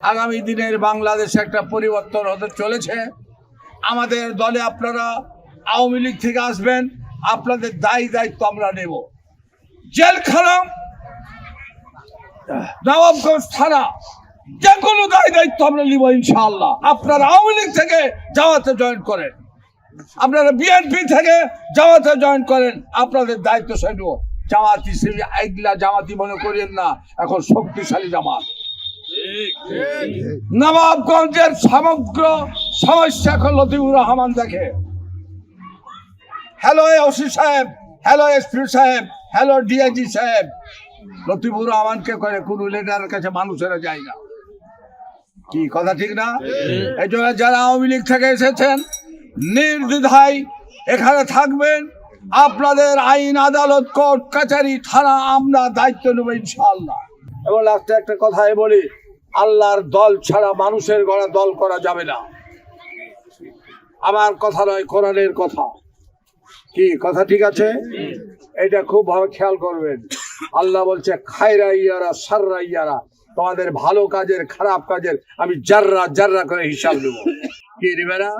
আগামী দিনের বাংলাদেশে একটা পরিবর্তন হতে চলেছে। আমাদের দলে আপনারা আওয়ামী লীগ থেকে আসবেন, আপনাদের দায়িত্ব আমরা নেব। জেলখানা, নবাবগঞ্জ থানা, যে কোনো দায়িত্ব আমরা নিব ইনশাআল্লাহ। আপনারা আওয়ামী লীগ থেকে জামাতে জয়েন করেন, আপনারা বিএনপি থেকে জামাতে জয়েন করেন, আপনাদের দায়িত্ব নেব। জামাত হিসেবে আইগলা জামাতি মনে করেন না, এখন শক্তিশালী জামাত। নবাবগঞ্জের সমগ্র সমস্যা এখন লতিফুর রহমান দেখে। হ্যালো ওসি সাহেব, হ্যালো এসপি সাহেব, হ্যালো ডিআইজি সাহেব, লতিফুর রহমানকে করে কোন লিডারের কাছে মানুষেরা যায় না। কি কথা ঠিক না? এই জন্য যারা আওয়ামী লীগ থেকে এসেছেন নির্দ্বিধায় এখানে থাকবেন। আপনাদের আইন, আদালত, কোর্ট কাছারি, থানা আমরা দায়িত্ব নেব ইনশাআল্লাহ। এবং লাস্টে একটা কথাই বলি, আল্লাহর দল ছাড়া মানুষের গড়া দল করা যাবে না। আমার কথা নয়, কোরআনের কথা। কি কথা ঠিক আছে? এটা খুব ভাবে খেয়াল করবেন। আল্লাহ বলছে খায়রা ইয়ারা সাররা ইয়ারা, তোমাদের ভালো কাজের খারাপ কাজের আমি জাররা জাররা করে হিসাব নেব। কি নেবে না?